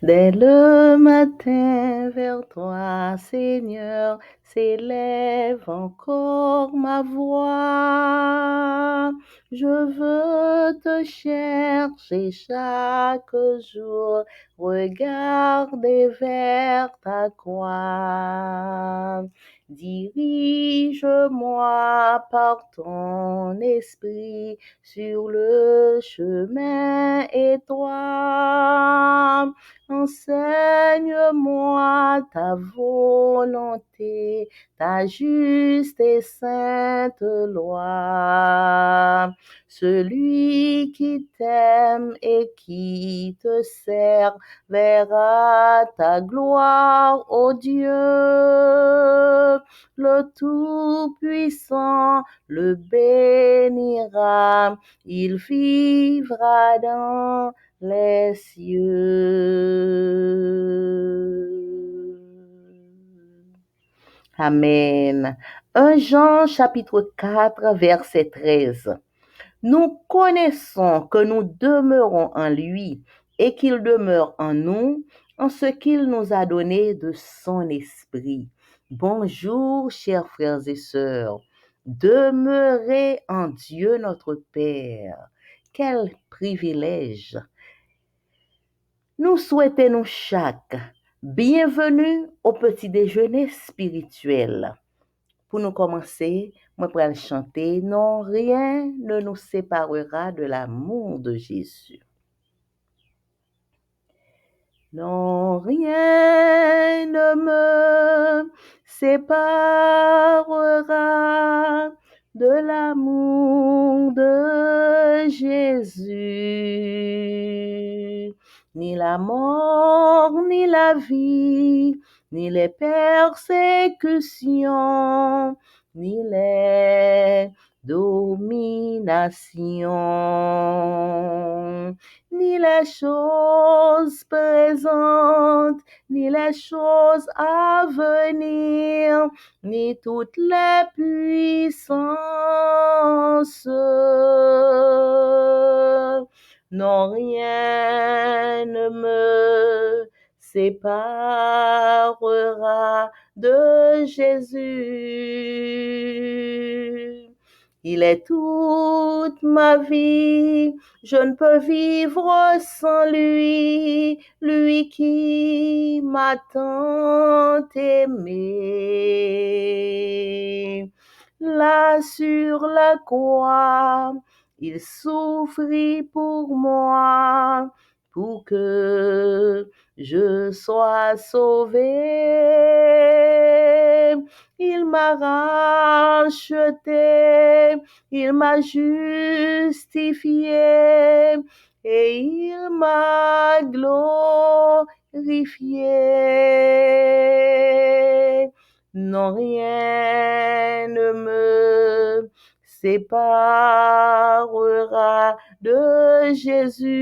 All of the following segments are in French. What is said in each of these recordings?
Dès le matin vers toi, Seigneur, s'élève encore ma voix. Je veux te chercher chaque jour, regarder vers ta croix. Dirige-moi par ton esprit sur le chemin étroit. Enseigne-moi ta volonté, ta juste et sainte loi. Celui qui t'aime et qui te sert verra ta gloire, ô Dieu. Le Tout-Puissant le bénira, il vivra dans les cieux. Amen. 1 Jean chapitre 4 verset 13. Nous connaissons que nous demeurons en lui et qu'il demeure en nous en ce qu'il nous a donné de son esprit. Bonjour, chers frères et sœurs. Demeurez en Dieu notre Père. Quel privilège! Nous souhaitons chaque bienvenue au petit déjeuner spirituel. Pour nous commencer, moi pour chanter, non, rien ne nous séparera de l'amour de Jésus. Non, rien ne me séparera de l'amour de Jésus. Ni la mort, ni la vie, ni les persécutions, ni les dominations, ni les choses présentes, ni les choses à venir, ni toutes les puissances. Non, rien ne me séparera de Jésus. Il est toute ma vie, je ne peux vivre sans lui, lui qui m'a tant aimé. Là sur la croix, il souffrit pour moi, pour que je sois sauvé. Il m'a racheté, il m'a justifié et il m'a glorifié. Non, rien ne me séparera de Jésus.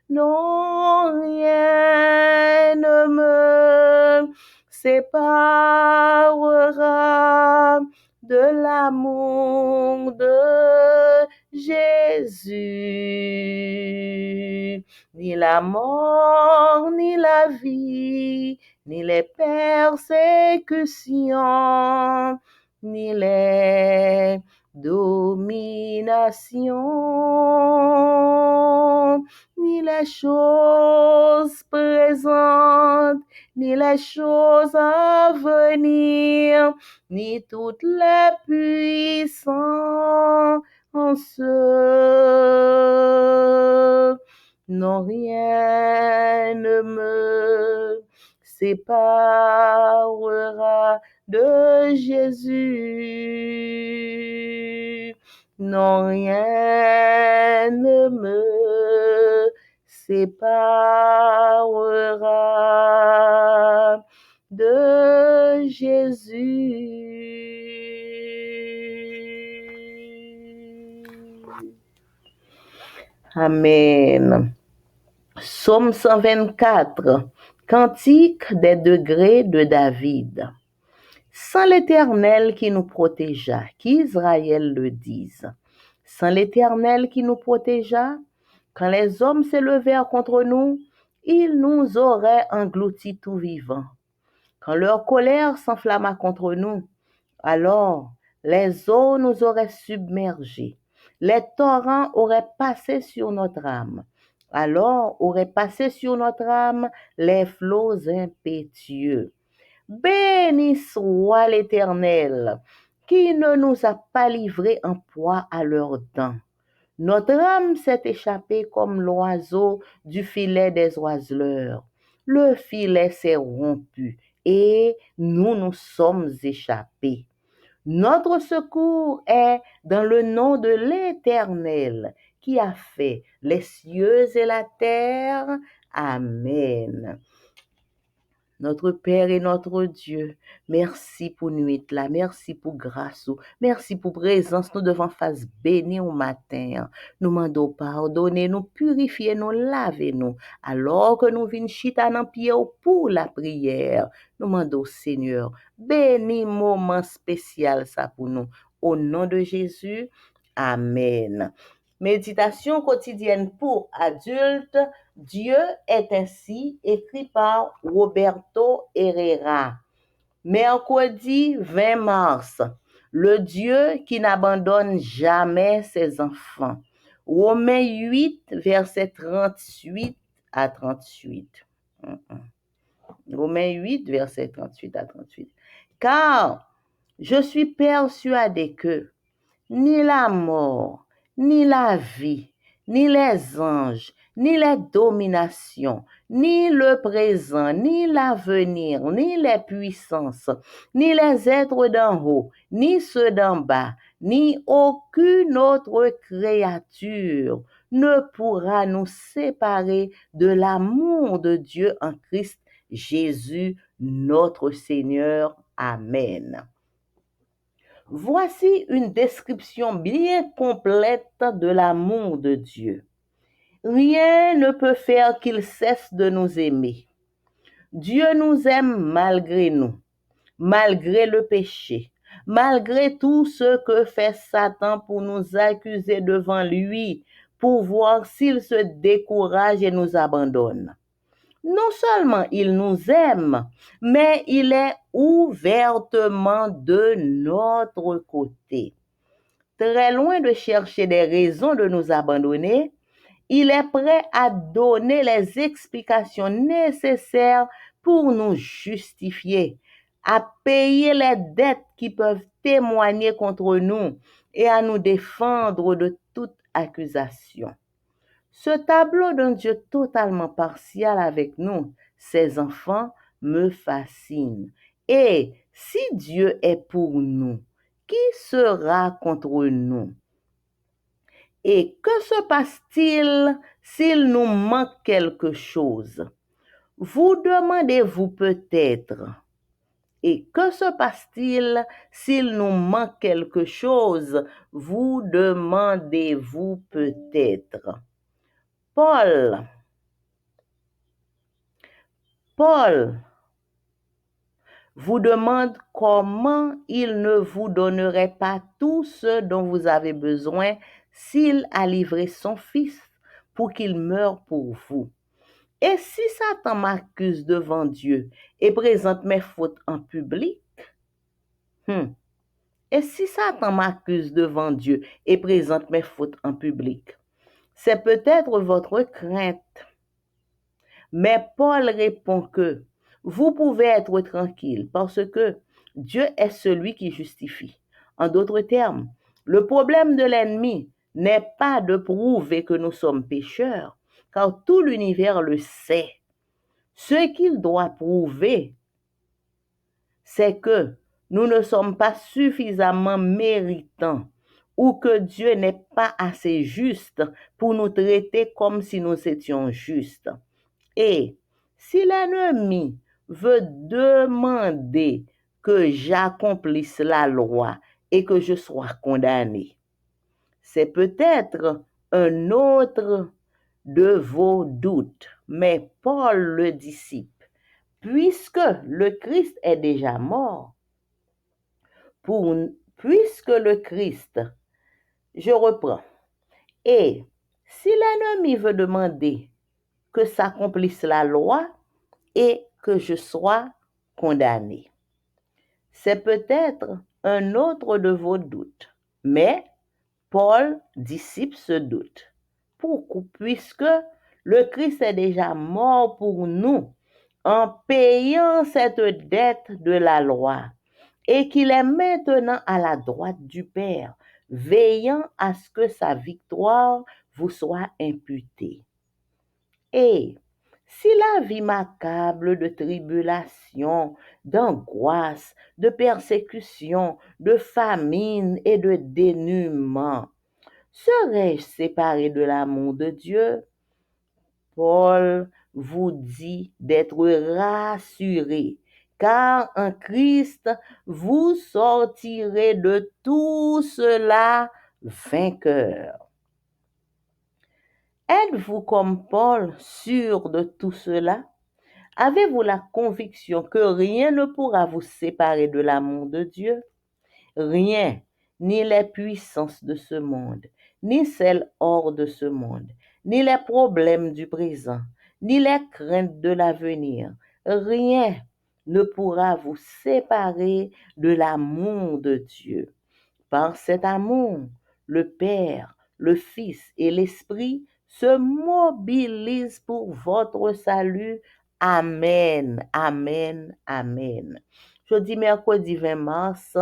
Non, rien ne me séparera de l'amour de Jésus. Ni la mort, ni la vie, ni les persécutions, ni les dominations, ni les choses présentes, ni les choses à venir, ni toutes les puissances. Non, rien ne me séparera de Jésus. Non, rien ne me séparera de Jésus. Amen. Psaume 124, Cantique des degrés de David. Sans l'Éternel qui nous protégea, qu'Israël le dise. Sans l'Éternel qui nous protégea, Quand les hommes s'élevèrent contre nous, ils nous auraient engloutis tout vivants. Quand leur colère s'enflamma contre nous, alors les eaux nous auraient submergés. Les torrents auraient passé sur notre âme. Alors auraient passé sur notre âme les flots impétueux. Béni soit l'Éternel, qui ne nous a pas livrés en proie à leurs dents. Notre âme s'est échappée comme l'oiseau du filet des oiseleurs. Le filet s'est rompu et nous nous sommes échappés. Notre secours est dans le nom de l'Éternel qui a fait les cieux et la terre. Amen. Notre Père et notre Dieu, merci pour nuit là, merci pour grâce, merci pour présence, nous devons face béni au matin. Nous mandons pardonner, nous purifier, nous laver nous, alors que nous venons chita dans pied pour la prière. Nous mandons Seigneur, béni moment spécial ça pour nous. Au nom de Jésus, Amen. Méditation quotidienne pour adultes. Dieu est ainsi, écrit par Roberto Herrera. Mercredi 20 mars. Le Dieu qui n'abandonne jamais ses enfants. Romains 8, versets 38 à 38. Romains 8, versets 38 à 38. Car je suis persuadé que ni la mort, ni la vie, ni les anges, ni les dominations, ni le présent, ni l'avenir, ni les puissances, ni les êtres d'en haut, ni ceux d'en bas, ni aucune autre créature ne pourra nous séparer de l'amour de Dieu en Christ Jésus, notre Seigneur. Amen. Voici une description bien complète de l'amour de Dieu. Rien ne peut faire qu'il cesse de nous aimer. Dieu nous aime malgré nous, malgré le péché, malgré tout ce que fait Satan pour nous accuser devant lui, pour voir s'il se décourage et nous abandonne. Non seulement il nous aime, mais il est ouvertement de notre côté. Très loin de chercher des raisons de nous abandonner, il est prêt à donner les explications nécessaires pour nous justifier, à payer les dettes qui peuvent témoigner contre nous et à nous défendre de toute accusation. Ce tableau d'un Dieu totalement partial avec nous, ses enfants, me fascine. Et si Dieu est pour nous, qui sera contre nous? Et que se passe-t-il s'il nous manque quelque chose? Vous demandez-vous peut-être. Et que se passe-t-il s'il nous manque quelque chose? Vous demandez-vous peut-être. Paul vous demande comment il ne vous donnerait pas tout ce dont vous avez besoin s'il a livré son Fils pour qu'il meure pour vous. Et si Satan m'accuse devant Dieu et présente mes fautes en public, et si Satan m'accuse devant Dieu et présente mes fautes en public, c'est peut-être votre crainte. Mais Paul répond que vous pouvez être tranquille parce que Dieu est celui qui justifie. En d'autres termes, le problème de l'ennemi n'est pas de prouver que nous sommes pécheurs, car tout l'univers le sait. Ce qu'il doit prouver, c'est que nous ne sommes pas suffisamment méritants ou que Dieu n'est pas assez juste pour nous traiter comme si nous étions justes. Et si l'ennemi veut demander que j'accomplisse la loi et que je sois condamné, c'est peut-être un autre de vos doutes. Mais Paul le dissipe. Puisque le Christ est déjà mort, puisque le Christ, je reprends, et Si l'ennemi veut demander que s'accomplisse la loi et que je sois condamné, c'est peut-être un autre de vos doutes. Mais Paul dissipe ce doute. Pourquoi? Puisque le Christ est déjà mort pour nous en payant cette dette de la loi et qu'il est maintenant à la droite du Père, veillant à ce que sa victoire vous soit imputée. Et si la vie m'accable de tribulations, d'angoisse, de persécutions, de famine et de dénuement, serais-je séparé de l'amour de Dieu? Paul vous dit d'être rassuré, car en Christ, vous sortirez de tout cela vainqueur. Êtes-vous comme Paul sûr de tout cela? Avez-vous la conviction que rien ne pourra vous séparer de l'amour de Dieu? Rien, ni les puissances de ce monde, ni celles hors de ce monde, ni les problèmes du présent, ni les craintes de l'avenir. Rien ne pourra vous séparer de l'amour de Dieu. Par cet amour, le Père, le Fils et l'Esprit se mobilisent pour votre salut. Amen, amen, amen. Jeudi, mercredi 20 mars,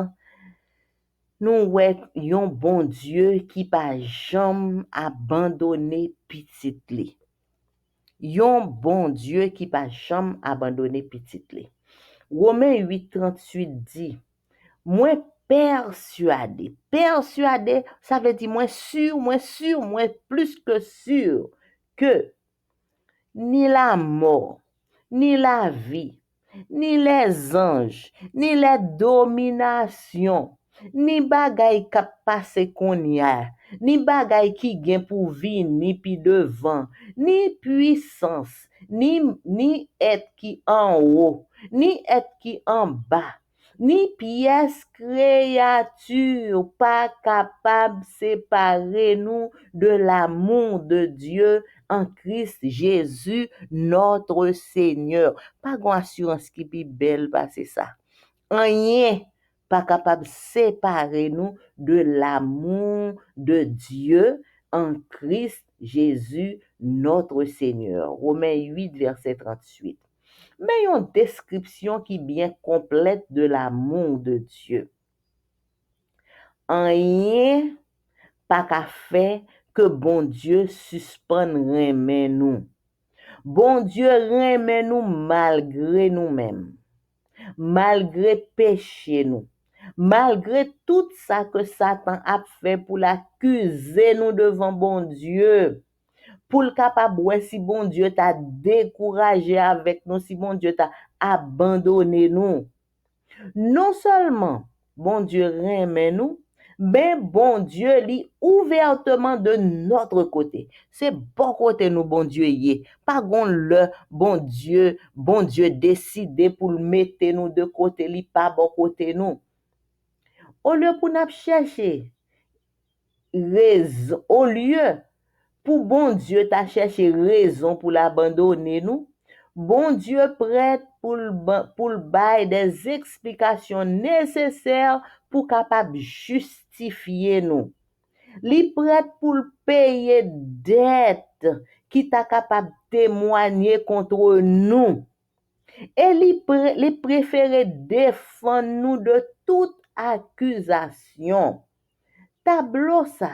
nous voyons bon Dieu qui pas jamais abandonné petit li. Yon bon Dieu qui pas jamais abandonné petit li. Romains 8:38 dit, moi persuadé. Persuadé, ça veut dire moins sûr, moins plus que sûr que ni la mort, ni la vie, ni les anges, ni les dominations, ni bagay kap pase kon ya, ni bagay ki gen pou vini pi devan, ni puissance, ni et qui en haut, ni et qui en bas, ni pièce créature pas capable séparer nous de l'amour de Dieu en Christ Jésus, notre Seigneur. Pas grand assurance qui pi belle passer ça. Rien pas capable de séparer nous de l'amour de Dieu en Christ Jésus, notre Seigneur. Romains 8, verset 38. Mais une description qui est bien complète de l'amour de Dieu. Rien pas qu'à faire que bon Dieu suspende remet nous. Bon Dieu remet nous malgré nous-mêmes, malgré péché nous, malgré tout ça que Satan a fait pour l'accuser nous devant bon Dieu, pour le capable si bon Dieu t'a découragé avec nous, si bon Dieu t'a abandonné nous. Non seulement bon Dieu remet nous, mais bon Dieu lit ouvertement de notre côté. C'est bon côté nous, bon Dieu y est. Pas gon le bon Dieu décidé pour le mettre nous de côté, li pas bon côté nous. Au lieu pour nous chercher raison, au lieu pour bon Dieu t'a cherché raison pour l'abandonner nous, bon Dieu prête pour le bail des explications nécessaires pour capable justifier nous. Li prête pour le payer dette qui t'a capable témoigner contre nous. Et li préféré défendre nous de toute accusation. Tableau ça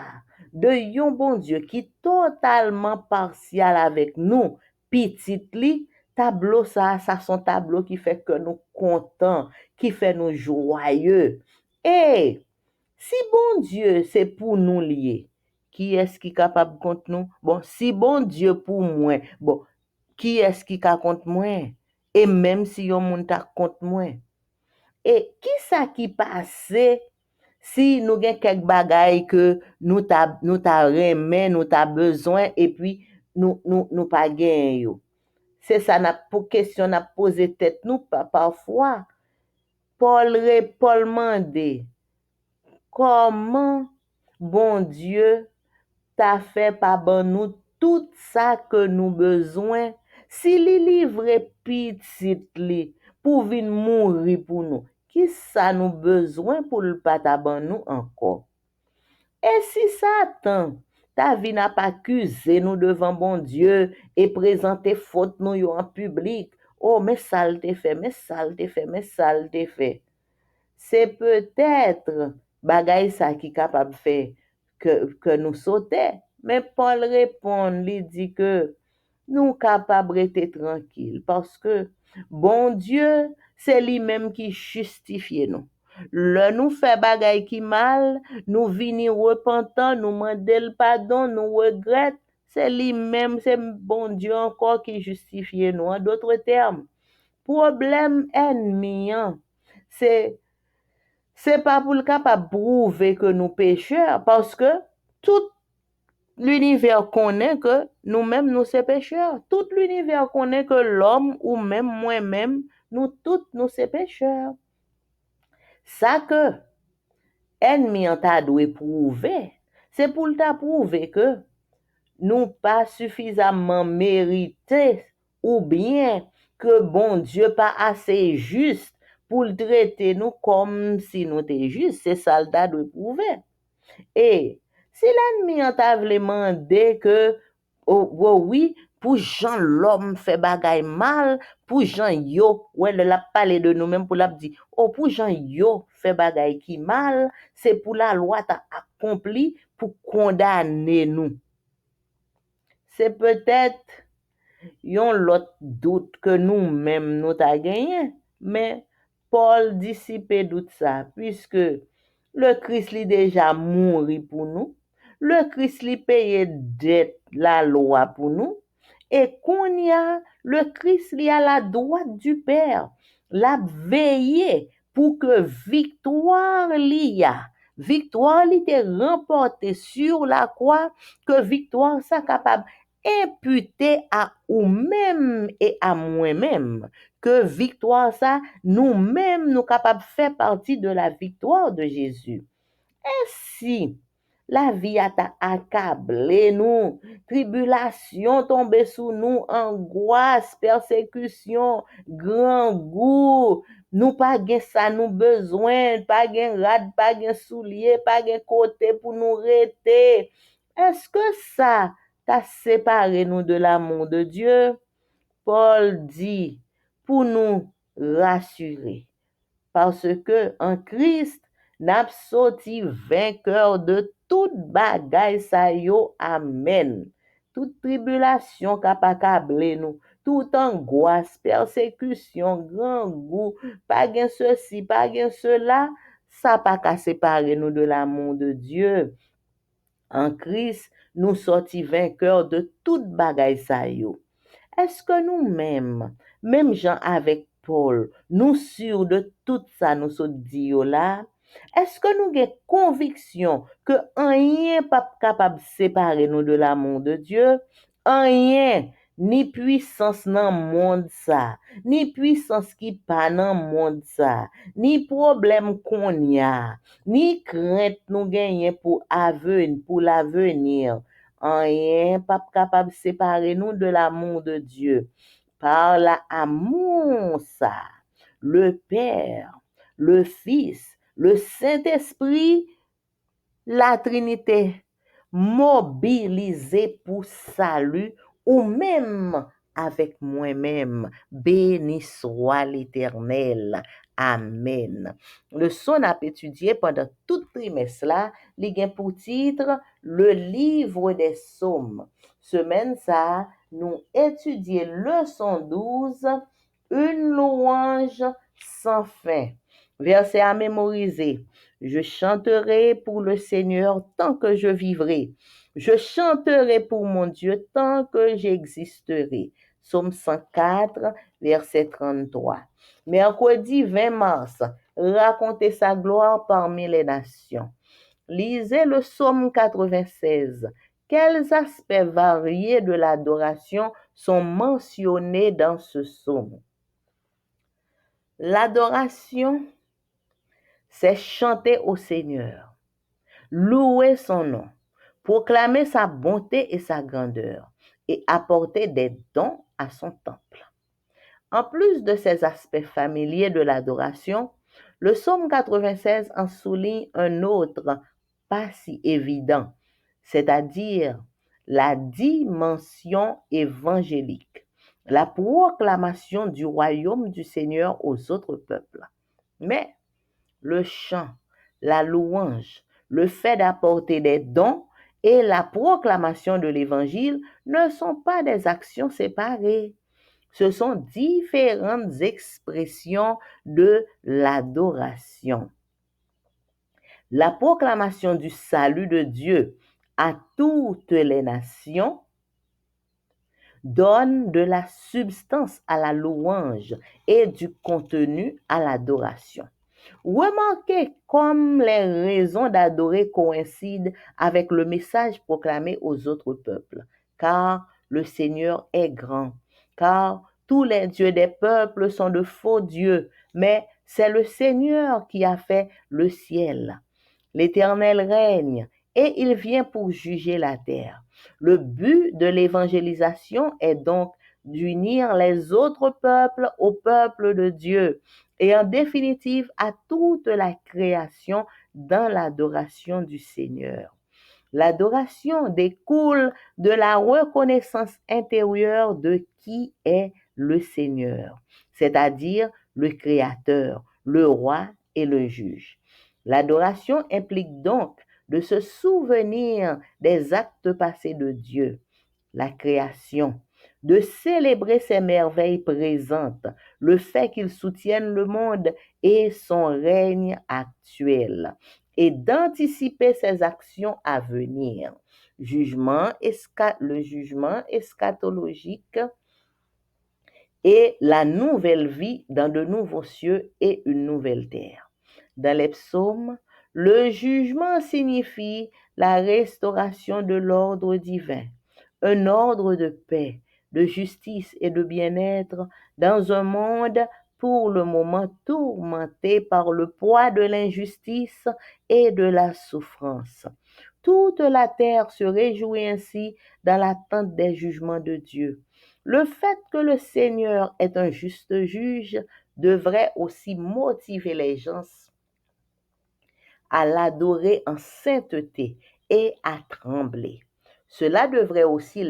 de yon bon Dieu qui totalement partial avec nous, petit li, tableau ça son tableau qui fait que nous contents, qui fait nous joyeux. Et si bon Dieu c'est pour nous lier, qui est-ce qui est capable contre nous? Bon, si bon Dieu pour moi, bon, qui est-ce qui est contre moi? Et même si yon moun ta contre moi. Et qui ça qui passe si nous avons quelques bagailles que nous ta remen, nous ta besoin et puis nous pas gagnons. C'est ça n'a pour question n'a posé tête nous parfois. Paul demandé comment bon Dieu t'a fait pa ban nous tout ça que nous besoin, si li livre petit li pour vin mourir pour nous, qui ça nous besoin pour le pas ta ban nous encore? Et si Satan ta vie n'a pas accusé nous devant bon Dieu et présenté faute nous yo en public, oh mais ça le fait, mais ça le fait, mais ça le fait. C'est peut-être bagay ça qui capable faire que nous sauter. Mais Paul répond, lui dit que nous capables rester tranquille parce que bon Dieu, c'est lui-même qui justifie nous. Le nous fait bagay qui mal, nous vini repentant, nous demander le pardon, nous regret, c'est lui-même, c'est bon Dieu encore qui justifie nous. En d'autres termes, problème ennemi, hein, c'est c'est pas pour le capable prouver que nous pécheurs parce que tout l'univers connaît que nous-mêmes nous sommes pécheurs. Tout l'univers connaît que l'homme ou même moi-même, nous tous nous sommes pécheurs. Ça que ennemi en t'a doué prouver, c'est pour t'a prouver que nous pas suffisamment mérité ou bien que bon Dieu pas assez juste pour le traiter nous comme si nous étions justes. C'est ça le t'a doué prouver. Et si l'ennemi en t'a demandé que, oh, oui, pour Jean l'homme fait bagay mal, pour Jean yo, ouais, l'a parlé de nous-mêmes pour l'a dit, oh, pour Jean yo fait bagay qui mal, c'est pour la loi t'a accompli pour condamner nous. C'est peut-être yon l'autre doute que nous-mêmes nous t'a gagné, mais Paul dissipe doute ça, puisque le Christ li déjà mouri pour nous, le Christ li payé dette la loi pour nous, et qu'on y a, le Christ li à la droite du Père, l'a veillé pour que victoire li te remportée sur la croix, que victoire ça capable imputé à ou-même et à moi-même, que victoire ça, nous-mêmes, nous capables de faire partie de la victoire de Jésus. Ainsi, la vie a accablé nous, tribulation tombée sous nous, angoisse, persécution, grand goût, nous pas gain ça nous besoin, pas gain rad, pas gain soulier, pas gain côté pour nous rester. Est-ce que ça t'a séparé nous de l'amour de Dieu? Paul dit pour nous rassurer parce que en Christ n'a sorti vainqueur de toute bagaille sa yo, amen. Toute tribulation qui a accablé nous, toute angoisse, persécution, grand goût, pas gain ceci, pas gain cela, ça pas qu'à séparer nous de l'amour de Dieu. En Christ, nous sortis vainqueurs de toute bagaille sa yo. Est-ce que nous-mêmes, même gens avec Paul, nous sûrs de tout ça nous so dit là? Est-ce que nous avons conviction que rien pas capable de séparer nous de l'amour de Dieu? Rien, ni puissance dans le monde ça, ni puissance qui pas dans le monde ça, ni problème qu'on y a, ni crainte nous gagnons pour l'avenir. Rien pas capable de séparer nous de l'amour de Dieu. Par l'amour ça, le Père, le Fils, le Saint-Esprit, la Trinité, mobilisée pour salut ou même avec moi-même. Béni soit l'Éternel. Amen. Le son a étudié pendant tout trimestre là, li gen pour titre le livre des psaumes. Semaine ça, nous étudions leçon 12, une louange sans fin. Verset à mémoriser. Je chanterai pour le Seigneur tant que je vivrai. Je chanterai pour mon Dieu tant que j'existerai. Psaume 104, verset 33. Mercredi 20 mars, racontez sa gloire parmi les nations. Lisez le psaume 96. Quels aspects variés de l'adoration sont mentionnés dans ce psaume? L'adoration, c'est chanter au Seigneur, louer son nom, proclamer sa bonté et sa grandeur et apporter des dons à son temple. En plus de ces aspects familiers de l'adoration, le psaume 96 en souligne un autre pas si évident, c'est-à-dire la dimension évangélique, la proclamation du royaume du Seigneur aux autres peuples. Mais le chant, la louange, le fait d'apporter des dons et la proclamation de l'Évangile ne sont pas des actions séparées. Ce sont différentes expressions de l'adoration. La proclamation du salut de Dieu à toutes les nations donne de la substance à la louange et du contenu à l'adoration. Remarquez comme les raisons d'adorer coïncident avec le message proclamé aux autres peuples, car le Seigneur est grand, car tous les dieux des peuples sont de faux dieux, mais c'est le Seigneur qui a fait le ciel. L'Éternel règne et il vient pour juger la terre. Le but de l'évangélisation est donc d'unir les autres peuples au peuple de Dieu et en définitive à toute la création dans l'adoration du Seigneur. L'adoration découle de la reconnaissance intérieure de qui est le Seigneur, c'est-à-dire le Créateur, le Roi et le Juge. L'adoration implique donc de se souvenir des actes passés de Dieu, la création, de célébrer ses merveilles présentes, le fait qu'il soutienne le monde et son règne actuel, et d'anticiper ses actions à venir. Le jugement eschatologique et la nouvelle vie dans de nouveaux cieux et une nouvelle terre. Dans les psaumes, le jugement signifie la restauration de l'ordre divin, un ordre de paix, de justice et de bien-être dans un monde pour le moment tourmenté par le poids de l'injustice et de la souffrance. Toute la terre se réjouit ainsi dans l'attente des jugements de Dieu. Le fait que le Seigneur est un juste juge devrait aussi motiver les gens à l'adorer en sainteté et à trembler. Cela devrait aussi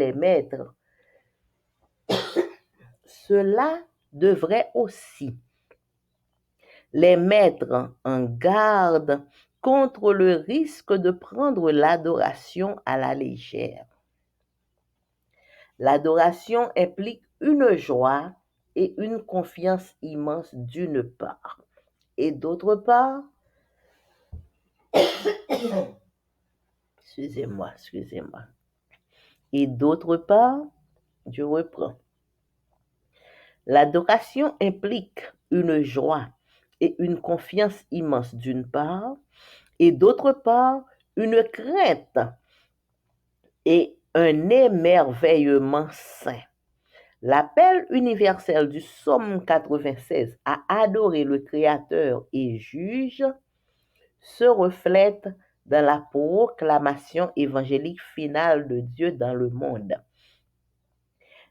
les mettre en garde contre le risque de prendre l'adoration à la légère. L'adoration implique une joie et une confiance immense d'une part. Et d'autre part, excusez-moi. Et d'autre part, je reprends. L'adoration implique une joie et une confiance immense d'une part, et d'autre part, une crainte et un émerveillement saint. L'appel universel du psaume 96 à adorer le Créateur et Juge se reflète dans la proclamation évangélique finale de Dieu dans le monde.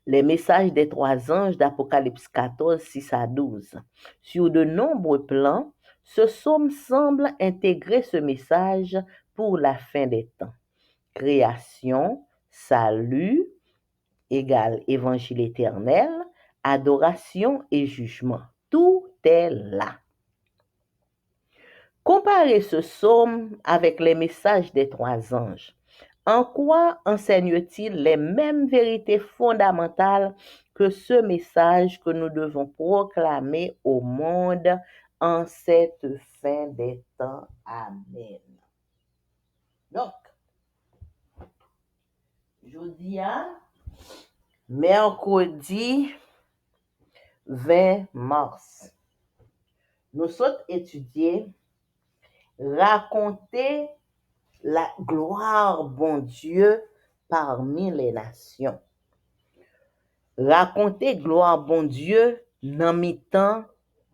Les messages des trois anges d'Apocalypse 14, 6 à 12. Sur de nombreux plans, ce psaume semble intégrer ce message pour la fin des temps. Création, salut, égale évangile éternel, adoration et jugement. Tout est là. Comparez ce psaume avec les messages des trois anges. En quoi enseigne-t-il les mêmes vérités fondamentales que ce message que nous devons proclamer au monde en cette fin des temps? Amen. Donc, jeudi mercredi 20 mars, nous sommes étudiés raconter la gloire bon Dieu parmi les nations. Raconter gloire bon Dieu dans mi-temps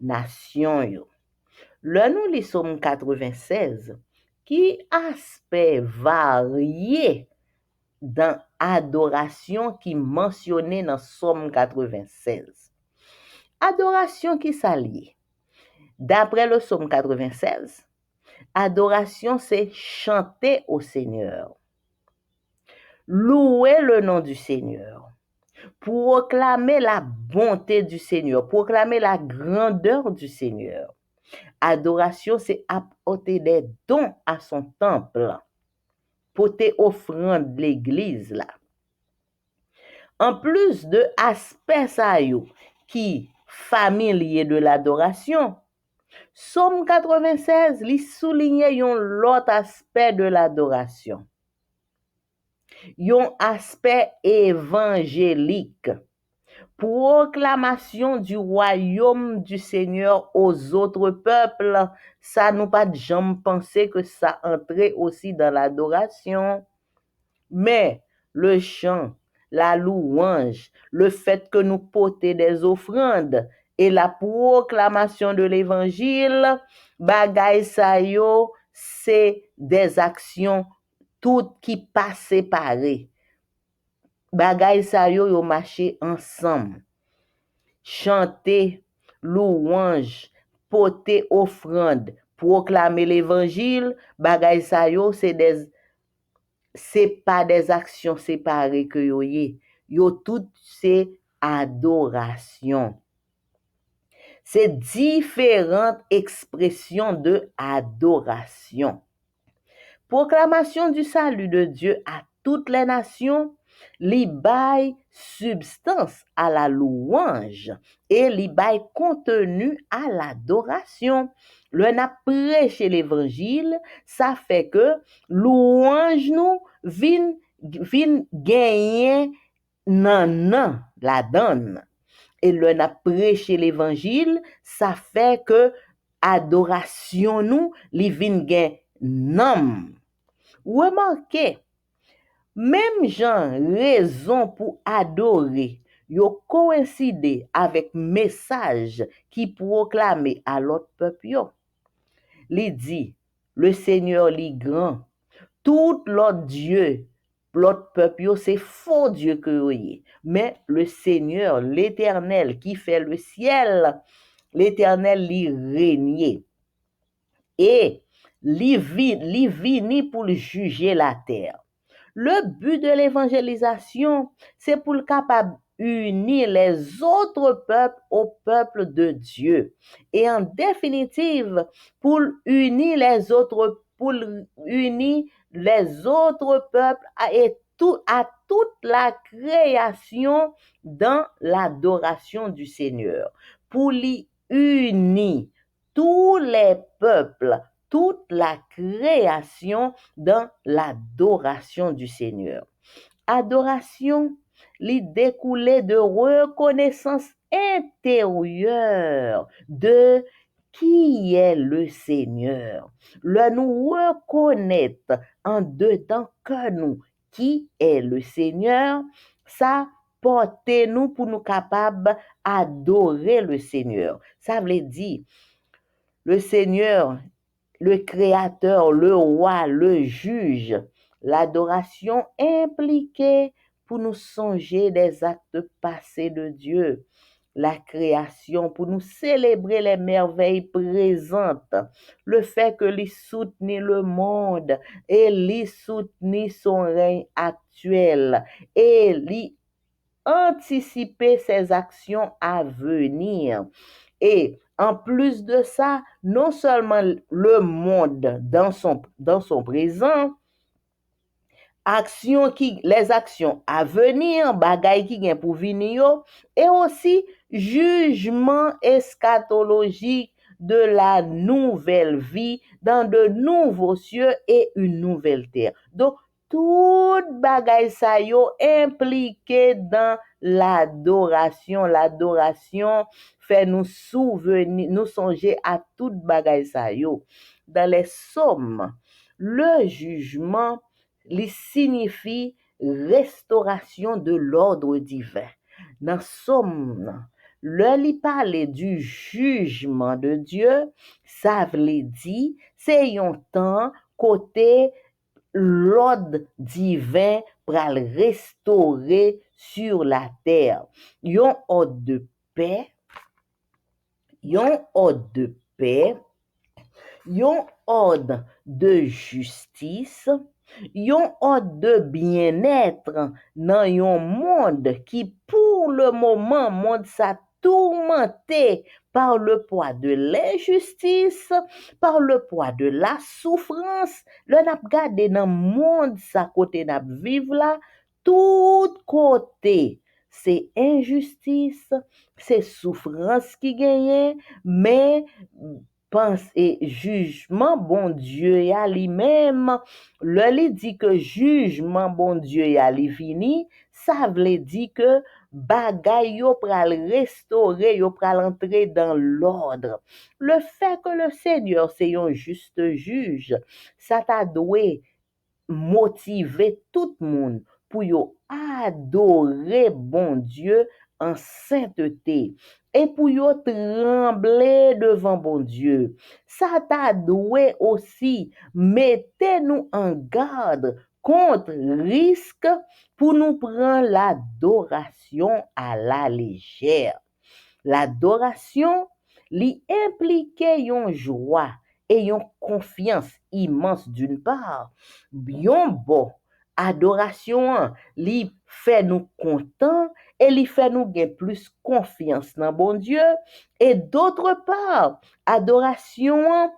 nation yo. Là nous lis Somme 96, Qui aspect varié dans adoration qui mentionné dans Somme 96. Adoration qui s'allie. D'après le Somme 96, adoration c'est chanter au Seigneur, louer le nom du Seigneur, proclamer la bonté du Seigneur, proclamer la grandeur du Seigneur. Adoration c'est apporter des dons à son temple, porter offrande de l'église là. En plus de aspect ça yo, qui familier de l'adoration, Somme 96 li souligne yon l'autre aspect de l'adoration. Yon aspect évangélique. Proclamation du royaume du Seigneur aux autres peuples. Ça nous pas de jamais penser que ça entrait aussi dans l'adoration. Mais le chant, la louange, le fait que nous portions des offrandes et la proclamation de l'évangile, bagay sa yo, c'est des actions toutes qui pas séparées. Bagay sa yo yo marché ensemble. Chanter, louange, porter offrande, proclamer l'évangile, bagay sa yo, c'est pas des actions séparées que yo yé. Yo tout c'est adoration. C'est différentes expressions de adoration. Proclamation du salut de Dieu à toutes les nations, li bay substance à la louange et li bay contenu à l'adoration. Le n'a prêché l'évangile, ça fait que louange nous vin gagner nan la donne. Et le n'a prêché l'évangile, ça fait que adoration nous li vin gen nam. Remarquez, même gens raison pour adorer, yo coïncide avec message qui proclamé à l'autre peuple yo. Li dit, le Seigneur li grand, tout l'autre Dieu, l'autre peuple yo, c'est faux Dieu que yo yé. Mais le Seigneur, l'Éternel qui fait le ciel, l'Éternel li régné. Et li vini pour juger la terre. Le but de l'évangélisation, c'est pour le capable unir les autres peuples au peuple de Dieu. Et en définitive, pour unir les autres peuples à toute la création dans l'adoration du Seigneur. Pour les unir tous les peuples, toute la création dans l'adoration du Seigneur. Adoration, li découlait de reconnaissance intérieure de qui est le Seigneur. Le nous reconnaître en dedans que nous qui est le Seigneur, ça porte nous pour nous capables adorer le Seigneur. Ça veut dire le Seigneur, le Créateur, le Roi, le Juge. L'adoration impliquée pour nous songer des actes passés de Dieu. La création pour nous célébrer les merveilles présentes. Le fait que lui soutenir le monde et lui soutenir son règne actuel et lui anticiper ses actions à venir. Et en plus de ça, non seulement le monde dans son présent, les actions à venir, bagay qui gen pour venir, et aussi jugement eschatologique de la nouvelle vie dans de nouveaux cieux et une nouvelle terre. Donc, tout bagay sa yo impliqué dans l'adoration. L'adoration fait nous souvenir, nous songer à tout bagay sa yo. Dans les psaumes, le jugement li signifie restauration de l'ordre divin. Dans Somme, le li parle du jugement de Dieu, ça veut dire c'est un temps côté l'ordre divin pral restaurer sur la terre. Yon ordre de paix, yon ordre de paix, yon ordre de justice, yon ordre de bien-être dans yon monde qui pour le moment monde sa tourmenté par le poids de l'injustice, par le poids de la souffrance. Le n'a gardé dans monde sa côté n'a vivre là, tout côté c'est injustice, c'est souffrance qui gagne, mais pense et jugement bon Dieu ya lui-même, le li dit que jugement bon Dieu ya li fini, ça veut dire que bagay yo pral restaurer, yo pral entrer dans l'ordre. Le fait que le Seigneur c'est un juste juge, ça t'a doué motiver tout le monde pour yo adorer bon Dieu en sainteté et pour yo trembler devant bon Dieu. Ça t'a doué aussi mettez-nous en garde contre risque pour nous prendre l'adoration à la légère. L'adoration li implique yon joie et yon confiance immense d'une part. Yon bon, adoration li fait nous content et li fait nous gen plus confiance dans bon Dieu et d'autre part, adoration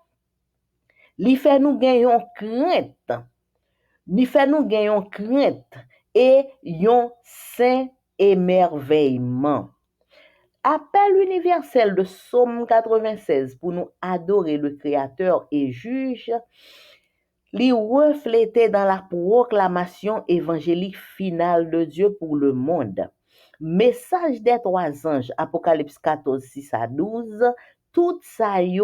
li fait nous gen yon crainte. Li fait nous gen yon crainte et yon saint émerveillement. Appel universel de Psaume 96 pour nous adorer le Créateur et juge, li reflété dans la proclamation évangélique finale de Dieu pour le monde. Message des trois anges, Apocalypse 14, 6 à 12, tout ça li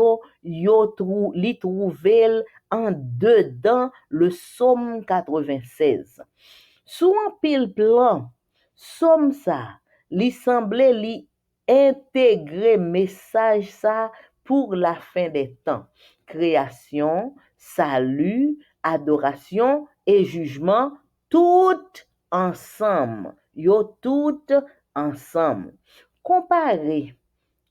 trouvé en dedans le Psaume 96. Sous un pile plan, Psaume ça, li semblait li intégrer message ça pour la fin des temps. Création, salut, adoration et jugement, tout ensemble. Yo tout ensemble. Comparez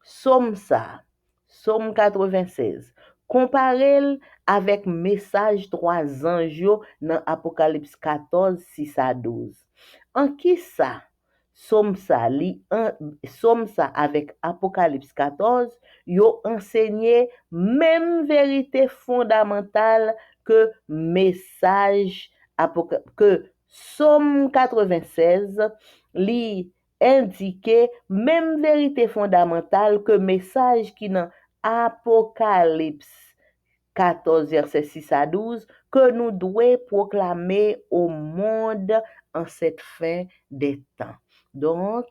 Somme ça, Somme 96. Comparez avec message trois anges dans Apocalypse 14, 6 à 12. En qui ça? Somme ça avec Apocalypse 14, yo enseigné même vérité fondamentale que message que Somme 96 li indiqué même vérité fondamentale que message qui dans Apocalypse 14, verset 6 à 12, que nous devons proclamer au monde en cette fin des temps. Donc,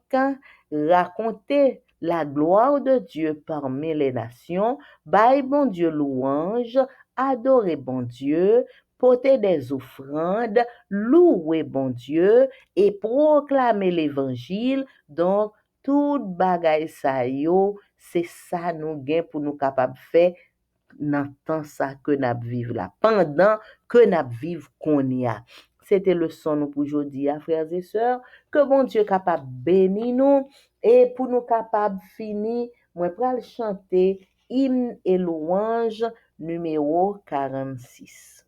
raconter la gloire de Dieu parmi les nations, bailler bon Dieu louange, adorer bon Dieu, porter des offrandes, louer bon Dieu et proclamer l'évangile. Donc, tout bagay sa yo, c'est ça nous gain pour nous capable faire dans temps ça que n'a vivre là, pendant que n'a vivre qu'on y a. C'était le son nous pour aujourd'hui, frères et sœurs, que bon Dieu capable bénir nous et pour nous capable finir, moi pral chanter hymne et louange numéro 46.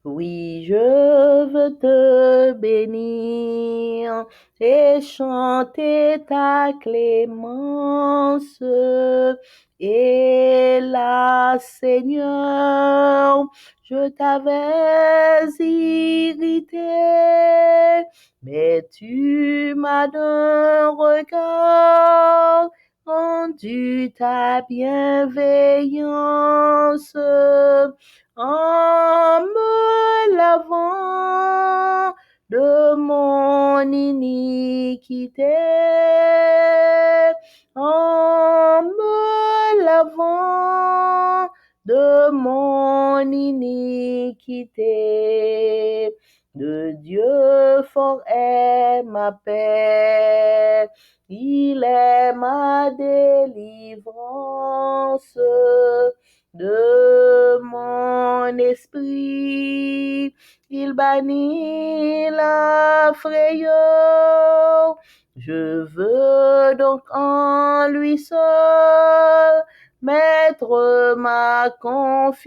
Oui, je veux te bénir et chanter ta clémence. Et là, Seigneur, je t'avais irrité, mais tu m'as d'un regard rendu ta bienveillance. En me lavant de mon iniquité, en me lavant de mon iniquité. De Dieu fort est ma paix, Il est ma délivrance de mon esprit. Il bannit la frayeur. Je veux donc en lui seul mettre ma confiance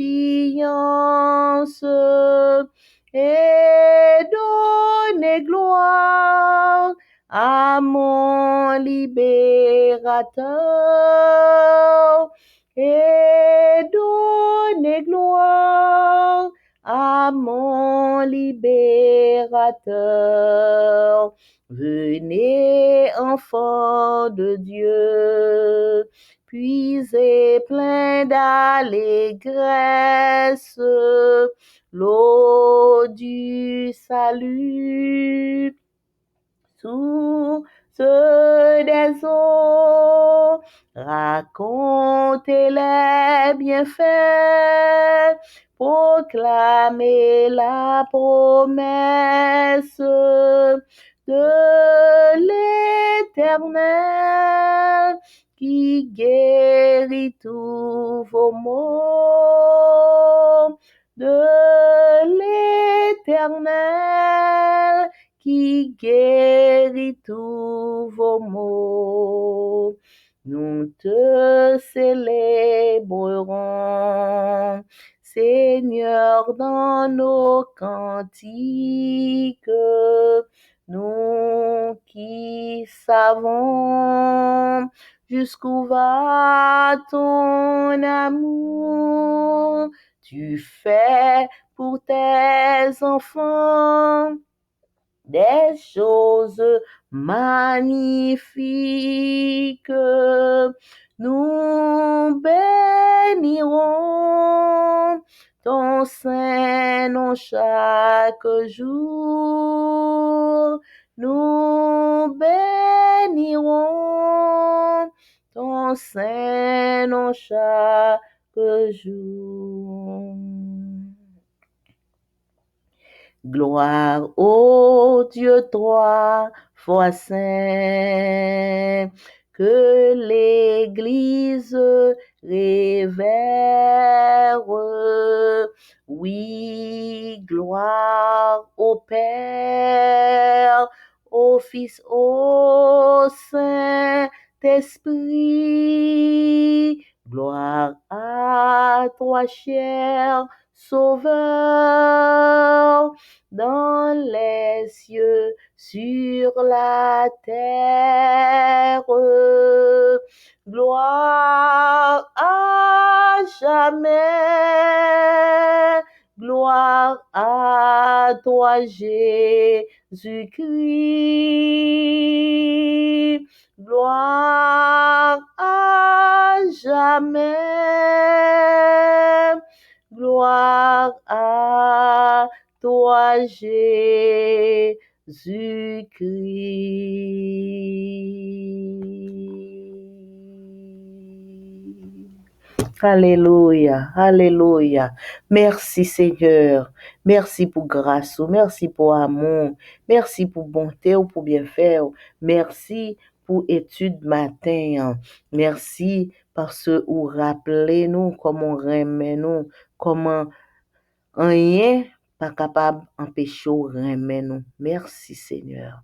et donner gloire à mon libérateur et donner gloire à mon libérateur. Venez, enfants de Dieu, puisez plein d'allégresse l'eau du salut. Source des eaux, racontez les bienfaits, proclamez la promesse de l'Éternel qui guérit tous vos maux, de l'Éternel qui guérit tous vos maux. Nous te célébrerons, Seigneur, dans nos cantiques, nous qui savons jusqu'où va ton amour. Tu fais pour tes enfants des choses magnifiques. Nous bénirons ton Saint-Nom chaque jour. Nous bénirons ton Saint-Nom chaque jour. Gloire au Dieu trois fois saint, que l'Église révère. Oui, gloire au Père, au Fils, au Saint-Esprit. Gloire à toi, cher Sauveur, dans les cieux, sur la terre. Gloire à jamais. Gloire à toi, Jésus-Christ. Gloire à jamais. Gloire à toi, Jésus-Christ. Alléluia, alléluia. Merci Seigneur. Merci pour grâce, merci pour amour, merci pour bonté ou pour bienfait. Merci pour étude matin. Merci parce que vous rappelez nous comment remet nous, comment rien pas capable d'empêcher ou remet nous. Merci Seigneur.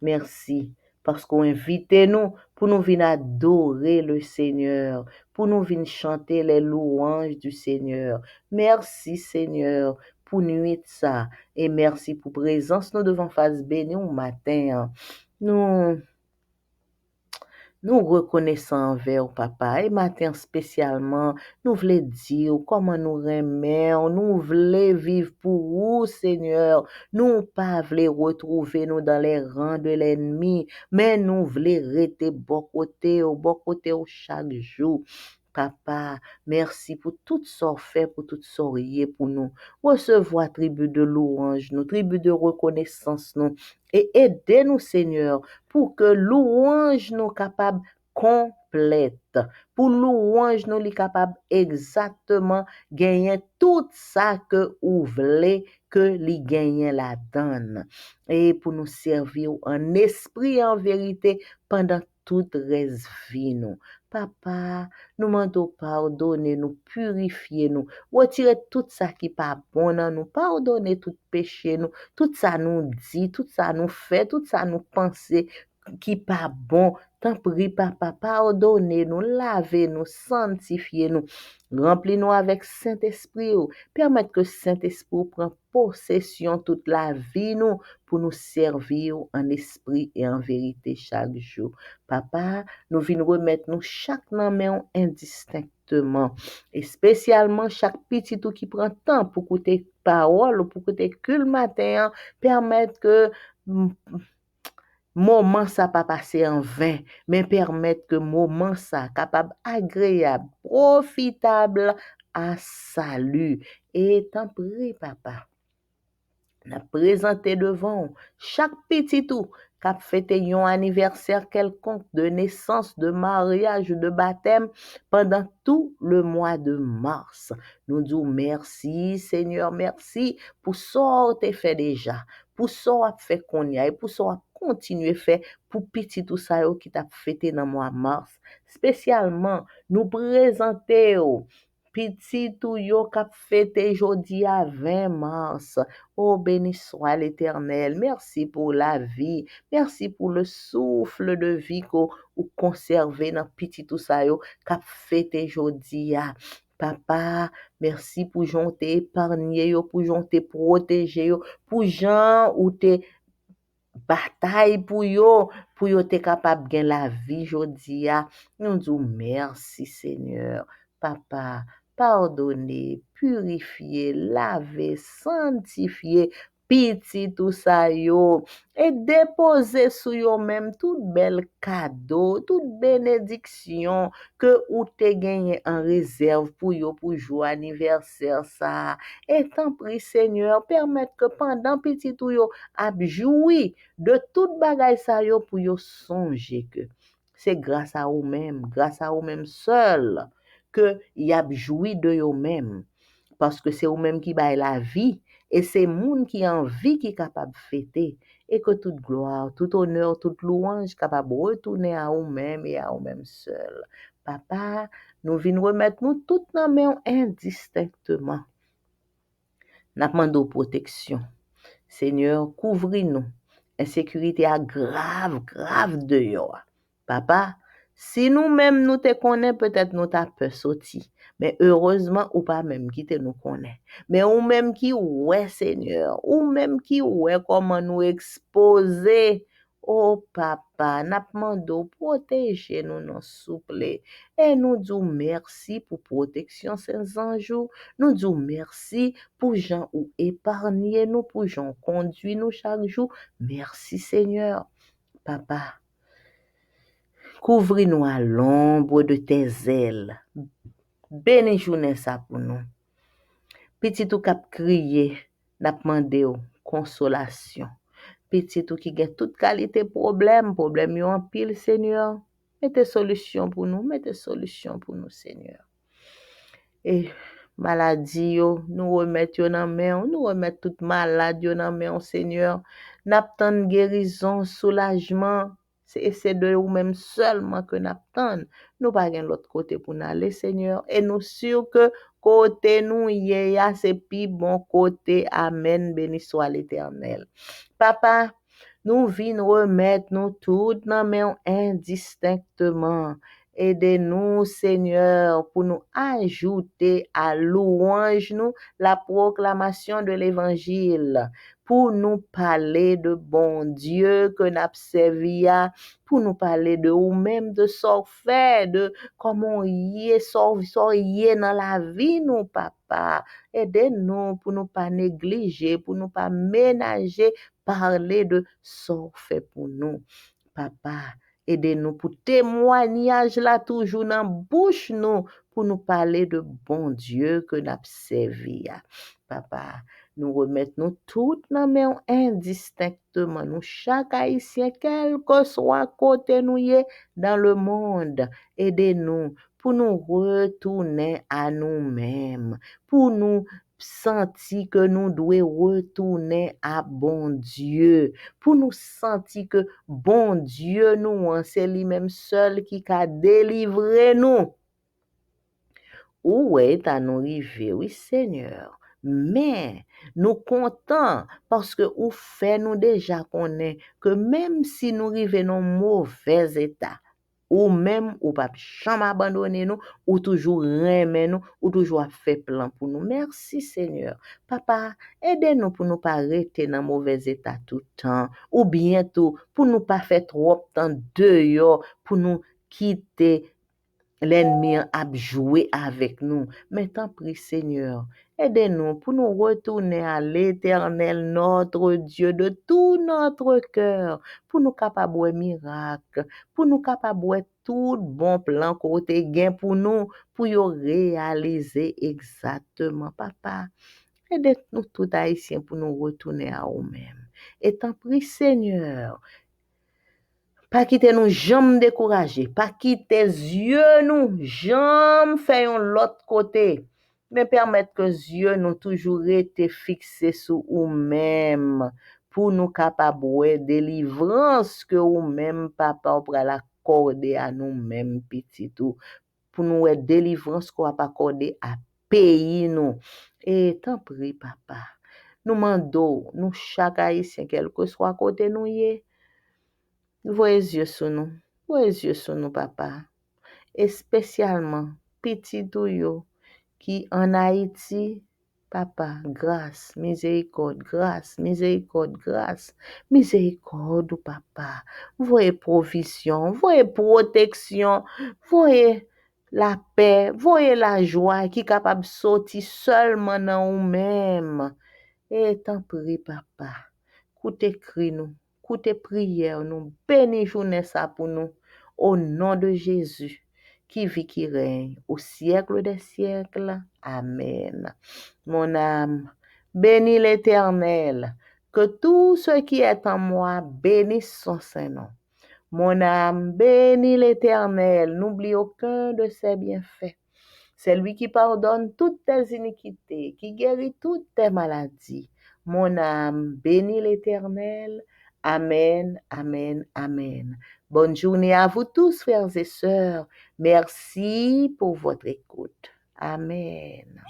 Merci parce qu'on invite nous pour nous venir adorer le Seigneur, pour nous venir chanter les louanges du Seigneur. Merci Seigneur pour nuit ça et merci pour présence nous devons face béni au matin. Nous reconnaissons envers papa et matin spécialement, nous voulons dire comment nous remercions, nous voulons vivre pour vous, Seigneur. Nous pas voulons retrouver nous dans les rangs de l'ennemi, mais nous voulons rester bon côté chaque jour. Papa, merci pour tout ce fait, pour tout ce riez pour nous. Recevoir tribu de louange, nous, tribu de reconnaissance, nous, et aidez-nous, Seigneur, pour que louange nous capable complète, pour louange nous capable exactement gagner tout ça que vous voulez que li gagne la donne, et pour nous servir en esprit et en vérité pendant toute reste vie nous. Papa, nous demandons pardonner, nous purifier nous, retirer tout ça qui pas bon dans nous, pardonner tout péché nous, tout ça nous dit, tout ça nous fait, tout ça nous penser qui pas bon. Tant pis, papa, pardonnez-nous, lavez-nous, sanctifiez-nous, remplis-nous avec Saint-Esprit. Permettre que Saint-Esprit prenne possession toute la vie nous pour nous servir en esprit et en vérité chaque jour. Papa, nous venons remettre nous chaque main indistinctement et spécialement chaque petit tout qui prend temps pour écouter parole ou pour écouter que le matin, permettre que moment ça pas passer en vain, mais permettre que moment ça capable agréable, profitable à salut. Et tant pis, papa, n'a présenté devant chaque petit tout qu'a fêté un anniversaire quelconque de naissance, de mariage, de baptême pendant tout le mois de mars. Nous disons merci, Seigneur, merci pour ce que tu fait déjà, pour ce que tu fait qu'on y a et pour ce que tu continuer faire pour petit tout ça qui t'a fêté dans le mois de mars. Spécialement, nous présenter petit tout yo k'ap fêté jodi à 20 mars. Oh, béni soit l'Éternel. Merci pour la vie. Merci pour le souffle de vie qu'on conservé dans petit tout ça yo k'ap fêté jodi à. Papa, merci pour j'ont épargné yo, pour j'ont protégé yo, pour gens ou te bataille pour yo te capable gain la vie jodi a. Nous disons merci Seigneur. Papa, pardonner, purifier, laver, sanctifier, petit tout ça yo et déposer sur yo même tout bel cadeau, toute bénédiction que ou te gagné en réserve pour yo pour jour anniversaire ça. Et tant pis Seigneur, permettre que pendant petit tout yo ap joui de tout bagay sa yo pour yo songer que c'est grâce à vous même seul que y a joui de yo même parce que c'est vous même qui bail la vie et c'est moun qui en vie qui capable fêter et que toute gloire, tout honneur, toute louange capable retourner à vous même et à vous même seul. Papa, nous venons remettre nous toutes nos mains indistinctement. N'a demandé protection. Seigneur, couvre-nous. Insécurité a grave dehors. Papa, si nous-mêmes nous te connaissons, peut-être nous t'a peur sorti. Mais heureusement, ou pas même qui te nous connaît. Mais ou même qui ouais, Seigneur, ou même qui ouais comment nous exposer. Oh papa, n'a demandé protéger nous non souple. Et nous disons merci pour protection ces anges. Nous disons merci pour gens ou épargner nous, pour gens conduire nous chaque jour. Merci Seigneur. Papa, couvre-nous à l'ombre de tes ailes. Bénis journée ça pour nous. Petit tout cap crier, n'a demandé consolation. Petit tout qui a toute qualité problème yo en pile Seigneur. Mettez solution pour nous, Seigneur. Et maladie yo, nous remettre yo dans main, nous remettre toute malade yo dans main Seigneur. N'attend guérison, soulagement, c'est de ou même seulement que n'attend. Nous pas gen l'autre côté pour aller Seigneur et nous sûr que côté nous y a c'est plus bon côté. Amen, béni soit l'Éternel. Papa, nous venons remettre nous toutes dans main indistinctement. Aidez-nous, Seigneur, pour nous ajouter à louange nous la proclamation de l'Évangile, pour nous parler de bon Dieu que nous servi, pour nous parler de nous-mêmes, de ce fait, de comment y est, dans la vie, nous, papa. Aidez-nous pour nous pas négliger, pour nous pas ménager, parler de ce fait pour nous, papa. Aidez-nous pour témoignage là toujours dans bouche nous pour nous parler de bon Dieu que nous servi. Papa, nous remettons nous toutes nos mains indistinctement, nous chaque haïtien quel que soit côté nous y est dans le monde. Aidez-nous pour nous retourner à nous-mêmes, pour nous senti que nous devons retourner à bon Dieu, pour nous sentir que bon Dieu nous, c'est lui-même seul qui a délivré nous. Où est à nous arriver, oui Seigneur, mais nous comptons parce que ou fait nous déjà connaît que même si nous arrivons dans mauvais état, ou même ou pas jamais abandonner nous, ou toujours aimer nous, ou toujours fait plan pour nous. Merci Seigneur. Papa, aidez-nous pour nous pas rester dans mauvais état tout le temps, ou bientôt pour nous pas faire trop temps dehors, pour nous quitter l'ennemi a joué avec nous. Mais tant pis, Seigneur, aidez-nous pour nous retourner à l'Éternel, notre Dieu, de tout notre cœur, pour nous capables de miracles, pour nous capables de tout bon plan côté gain pour nous, pour y réaliser exactement, papa. Aidez-nous tout haïtiens pour nous retourner à nous-mêmes. Et tant pis, Seigneur, pas quitter nous jamais décourager, pas quitter yeux nous jamais faire l'autre côté, mais permettre que yeux nous toujours été fixés sur nous-mêmes pour nous capables de délivrance que nous-mêmes papa pour l'accorder à nous-mêmes petit tout pour nous délivrance qu'on va pas accorder à pays nous. Et tant pis papa, nous mandons nous chaque haïtien quel que soit côté nous y voyez yeux sur nous. Voyez yeux sur nous, papa. Et spécialement, petit douyo qui en Haïti, papa, grâce, miséricorde, grâce, miséricorde, grâce, miséricorde, papa. Voyez provision, voyez protection, voyez la paix, voyez la joie qui est capable de sortir seulement dans nous-mêmes. Et tant pis, papa, écoutez cri nous, écoutez prière nous, bénis journée ça pour nous, au nom de Jésus, qui vit, qui règne, au siècle des siècles. Amen. Mon âme, bénis l'Éternel, que tout ce qui est en moi bénisse son Saint-Nom. Mon âme, bénis l'Éternel, n'oublie aucun de ses bienfaits. C'est lui qui pardonne toutes tes iniquités, qui guérit toutes tes maladies. Mon âme, bénis l'Éternel. Amen, amen, amen. Bonne journée à vous tous, frères et sœurs. Merci pour votre écoute. Amen.